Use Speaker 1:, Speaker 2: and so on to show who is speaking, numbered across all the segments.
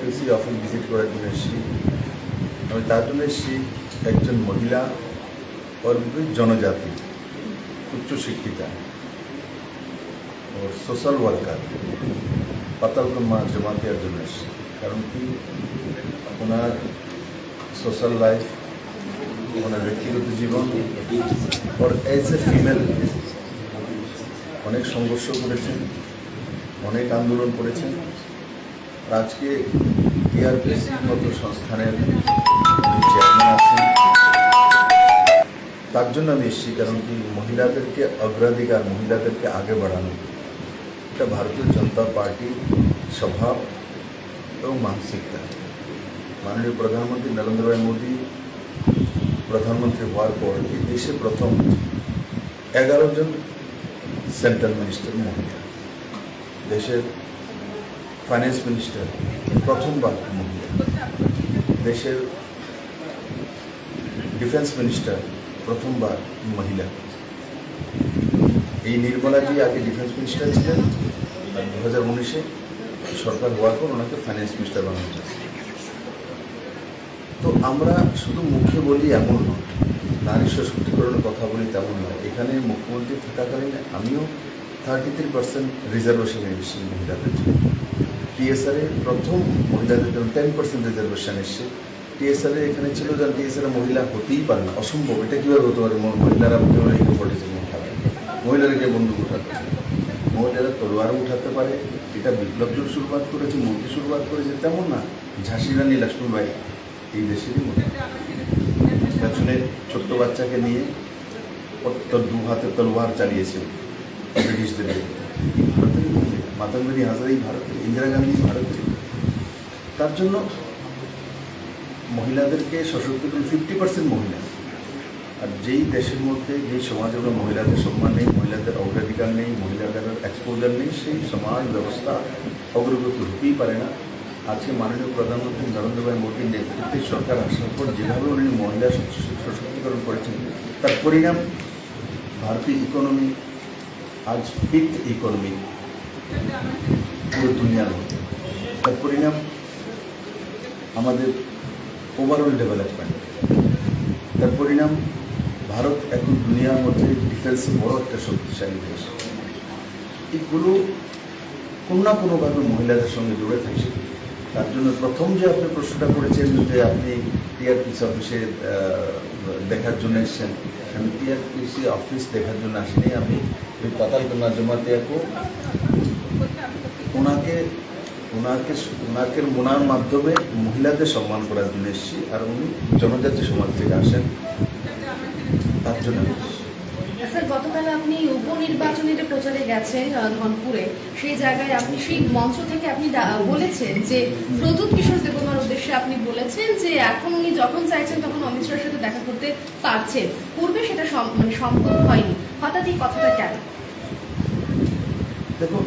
Speaker 1: TRPC office visit করার জন্য এসেছি। আমি তার জন্য এসেছি একজন মহিলা और জনজাতি উচ্চশিক্ষিতা ও সোশ্যাল ওয়ার্কার পাতালকন্যা জমাতিয়ার জন্য এসেছি। কারণ কি ওনার সোশ্যাল লাইফ, ওনার ব্যক্তিগত জীবন और एज ए ফিমেল অনেক সংঘর্ষ করেছেন, অনেক আন্দোলন করেছেন। আজকে টিআরপিসির মতো সংস্থানের চেয়ারম্যান আছেন, তার জন্য আমি এসেছি। কারণ কি মহিলাদেরকে অগ্রাধিকার, মহিলাদেরকে আগে বাড়ানো, এটা ভারতীয় জনতা পার্টির স্বভাব এবং মানসিকতা। মাননীয় প্রধানমন্ত্রী নরেন্দ্র ভাই মোদী প্রধানমন্ত্রী হওয়ার পর এই দেশে প্রথম 11 জন সেন্ট্রাল মিনিস্টার মহিলা, দেশের ফাইন্যান্স মিনিস্টার প্রথমবার মহিলা, দেশের ডিফেন্স মিনিস্টার প্রথমবার মহিলা। এই নির্মলাজি আগে ডিফেন্স মিনিস্টার ছিলেন, 2019-এ সরকার হওয়ার পর ওনাকে ফাইন্যান্স মিনিস্টার বানানো হয়েছে। তো আমরা শুধু মুখে বলি এমন নয়, নারী সশক্তিকরণের কথা বলি তেমন নয়। এখানে মুখ্যমন্ত্রী থাকাকালীন আমিও 33% রিজার্ভেশন এসেছি মহিলাদের জন্য। টিএসআরে প্রথম মহিলাদের জন্য 10% রিজার্ভেশন এসছে। টিএসআরে এখানে ছিল যে টিএসআরে মহিলা হতেই পারে না, অসম্ভব। এটা কীভাবে হতে পারে? মহিলারা মহিলারা কে বন্দুক উঠাতে পারে, মহিলারা তলোয়ারও উঠাতে পারে। এটা বিপ্লবীর শুরুয়াত করেছে, মোদী শুরুয়াত করেছে তেমন না। ঝাঁসি রানী লক্ষ্মীবাই এই দেশেরই মহিলা। পেছনে ছোট্ট বাচ্চাকে নিয়ে তোর 2 হাতে তলোয়ার চালিয়েছে ব্রিটিশদের। ভারতের মহিলা মাতঙ্গিনী হাজারি ভারতের, ইন্দিরা গান্ধী ভারতের। তার জন্য মহিলাদেরকে সশক্তিকরণ 50% মহিলা। আর যেই দেশের মধ্যে, যেই সমাজে মহিলাদের সম্মান নেই, মহিলাদের অগ্রাধিকার নেই, মহিলাদের এক্সপোজার নেই, সেই সমাজ ব্যবস্থা অগ্রগতি হতেই পারে না। আজকে মাননীয় প্রধানমন্ত্রী নরেন্দ্র ভাই মোদীর নেতৃত্বে সরকার আসার পর যেভাবে উনি মহিলা সশক্তিকরণ করেছেন, তার পরিণাম ভারতীয় ইকোনমি আজ 5th ইকোনমি পুরো দুনিয়ার মধ্যে। তার পরিণাম আমাদের ওভারঅল ডেভেলপমেন্ট। তার পরিণাম ভারত এখন দুনিয়ার মধ্যে ডিফেন্সে বড় একটা শক্তিশালী দেশ। এগুলো কোনো না কোনোভাবে মহিলাদের সঙ্গে জুড়ে থাকছে। তার জন্য প্রথম যে আপনি প্রশ্নটা করেছেন যে আপনি টিআরপিসি অফিসে দেখার জন্য এসেছেন, আমি টিআরপিসি অফিস দেখার জন্য আসিনি। আমি ওই পাতালকন্যা জমাতিয়াকে ওনার মাধ্যমে মহিলাদের সম্মান করার জন্য এসেছি। আর উনি জনজাতি সমাজ থেকে আসেন, তার জন্য
Speaker 2: স্যার, গতকাল আপনি উপনির্বাচনের প্রচারে গেছেন ধনপুরে। সেই জায়গায় আপনি সেই মঞ্চ থেকে আপনি বলেছেন যে প্রদ্যুৎ কিশোর দেববর্মার উদ্দেশ্যে আপনি বলেছেন যে এখন উনি যখন চাইছেন তখন অমিত শাহের সাথে দেখা করতে পারছেন, পূর্বে সেটা সম্ভব হয়নি। হঠাৎ এই কথাটা কেন?
Speaker 1: দেখুন,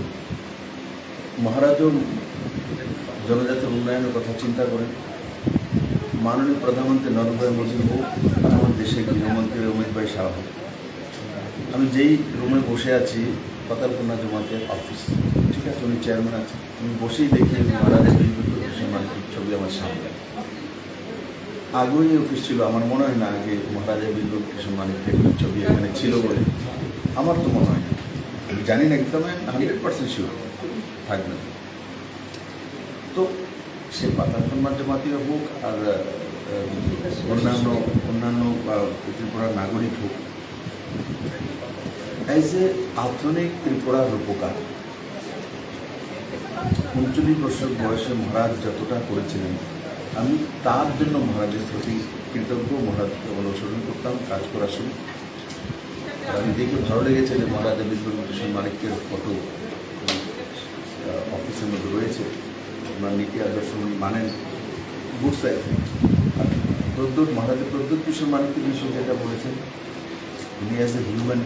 Speaker 1: মহারাজও জনজাতির উন্নয়নের কথা চিন্তা করেন। মাননীয় প্রধানমন্ত্রী নরেন্দ্র ভাই মোদী হোক, আমার দেশের গৃহমন্ত্রী অমিত ভাই শাহ হোক, আমি যেই রুমে বসে আছি পাতালকন্যা জমাতিয়ার অফিস, ঠিক আছে, উনি চেয়ারম্যান আছে, আমি বসেই দেখি মহারাজের বিদ্যুৎ মালিকের ছবি আমার সামনে। আগেই এই অফিস ছিল, আমার মনে হয় না আগে মহারাজের বিদ্যুৎ মালিকের ছবি এখানে ছিল বলে। আমার তো মনে হয় না, আমি জানি না, একদম 100% শিওর থাকবে। তো সে পাতালকন্যা জমাতিয়া হোক আর অন্যান্য ত্রিপুরার নাগরিক হোক, এজ এ আধুনিক ত্রিপুরার রূপকার 39 বছর বয়সে মহারাজ যতটা করেছিলেন, আমি তার জন্য মহারাজের প্রতি কৃতজ্ঞ। মহারাজকে অনুসরণ করতাম, কাজ করার সময়। আর আমি দেখে ভালো লেগেছে যে মহারাজের বিদ্যুৎ মালিকের ফটো অফিসের মধ্যে রয়েছে। ওনার নীতি আদর্শ উনি মানেন, গুড সাইড। আর মহারাজের প্রদ্যুৎ কিশোর মালিকের বিষয়ে যেটা বলেছেন, উনি অ্যাজ এ হিউম্যান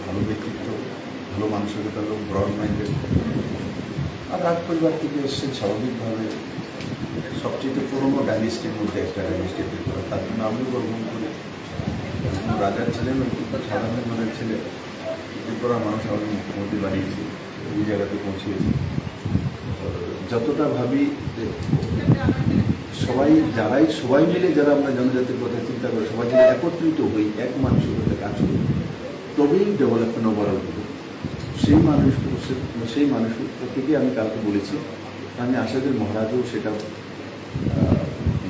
Speaker 1: ভালো ব্যক্তিত্ব, ভালো মানসিকতার লোক, ব্রড মাইন্ডেড। আর রাজ পরিবার থেকে এসেছেন স্বাভাবিকভাবে। সবচেয়ে পুরনো ডাইনেস্টির মধ্যে একটা ডাইনেস্টি ত্রিপুরা, তার জন্য আমিও গর্ব করি। রাজার ছিলেন, সাধারণ ঘরের ছেলে, ত্রিপুরা মানুষ আমাদের মুখ্যমন্ত্রী বানিয়েছে, ওই জায়গাতে পৌঁছিয়েছে। যতটা ভাবি যে সবাই মিলে যারা আমরা জনজাতির কথা চিন্তা করি, সবাই যদি একত্রিত হই, এক মানসিকতা কাজ করি, তবেই ডেভেলপমেন্ট ওভারঅল হবে। সেই মানুষগুলো থেকে আমি কালকে বলেছি, আমি আশা করি মহারাজও সেটা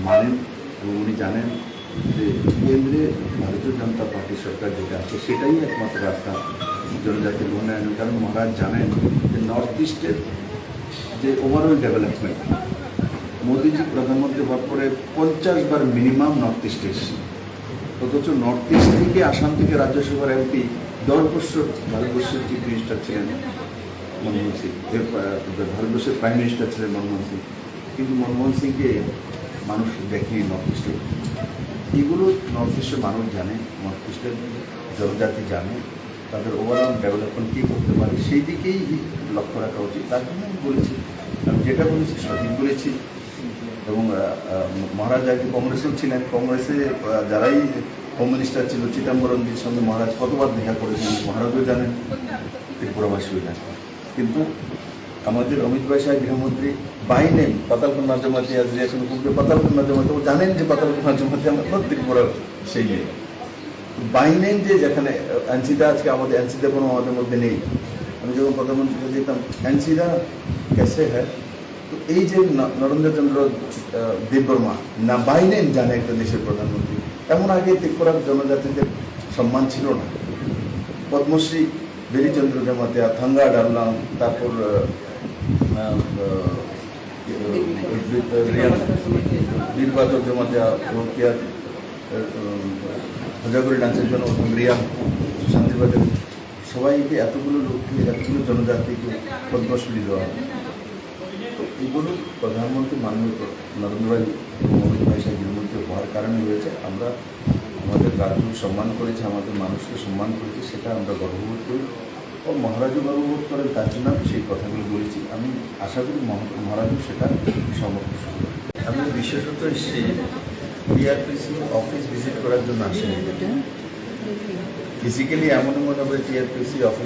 Speaker 1: মানেন এবং উনি জানেন যে কেন্দ্রে ভারতীয় জনতা পার্টির সরকার যেটা আছে সেটাই একমাত্র রাস্তা জনজাতির উন্নয়ন। কারণ মহারাজ জানেন যে নর্থ ইস্টের যে ওভারঅল ডেভেলপমেন্ট, মোদিজি প্রধানমন্ত্রী হওয়ার পরে 50 বার মিনিমাম নর্থ ইস্টে এসেছে, অথচ নর্থ ইস্ট থেকে আসাম থেকে রাজ্যসভার এমপি 10 বছর ভারতবর্ষের চিফ মিনিস্টার ছিলেন মনমোহন সিং, ভারতবর্ষের প্রাইম মিনিস্টার ছিলেন মনমোহন সিং, কিন্তু মনমোহন সিংকে মানুষ দেখেনি নর্থ ইস্টে। এগুলো নর্থ ইস্টের মানুষ জানে, নর্থ ইস্টের জনজাতি জানে, তাদের ওভারঅল ডেভেলপমেন্ট কী করতে পারে সেই দিকেই লক্ষ্য রাখা উচিত। তার জন্য আমি বলেছি, আমি যেটা বলেছি সঠিক বলেছি। এবং মহারাজ আগে কংগ্রেসও ছিলেন, কংগ্রেসে যারাই হোম মিনিস্টার ছিল চিদাম্বরমজির সঙ্গে মহারাজ কতবার দেখা করেছেন মহারাজও জানেন, ত্রিপুরাবাসীও জানেন। কিন্তু আমাদের অমিত ভাই সাহেব গৃহমন্ত্রী বাই নেম পাতালকন্যা জমাতে রিয়াকশন করবে, পাতালকন্যা জমাতে ও জানেন যে পাতালকন্যা জমাতে আমরা ত্রিপুরার সেই নেই বাই নেম, যে যেখানে এনসিদা আজকে আমাদের এনসিদা কোনো আমাদের মধ্যে নেই। আমি যখন প্রধানমন্ত্রীকে যেতাম এনসিদা কেসে হ্যাঁ, তো এই যে নরেন্দ্রচন্দ্র দেববর্মা না বাই নেম জানে একটা দেশের প্রধানমন্ত্রী, এমন আগে ত্রিপুরার জনজাতিদের সম্মান ছিল না। পদ্মশ্রী বেরিচন্দ্র জমাতিয়া, থাঙ্গা ডাললাম, তারপর বীরবাদর জমাতিয়া, হজাগরি ডান্সের জন্য রিয়াম, শান্তিবাদের সবাইকে এতগুলো লোককে, এতগুলো জনজাতিকে পদ্মশ্রী দেওয়া হয়। তো এগুলো প্রধানমন্ত্রী মাননীয় নরেন্দ্র ভাই অমিত ভাই সাহেব গৃহমন্ত্রী হওয়ার কারণে হয়েছে। আমরা আমাদের রাজ্যকে সম্মান করেছি, আমাদের মানুষকে সম্মান করেছি, সেটা আমরা গর্ববোধ করি ও মহারাজও গর্ববোধ করেন। তার জন্য আমি সেই কথাগুলো বলেছি। আমি আশা করি মহারাজও সেটা সমর্থন করবেন। আমি বিশেষত এসেছি টিআরপিসি অফিস ভিজিট করার জন্য আসেনি। ফিজিক্যালি এমন মনে হবে টিআরপিসি অফিস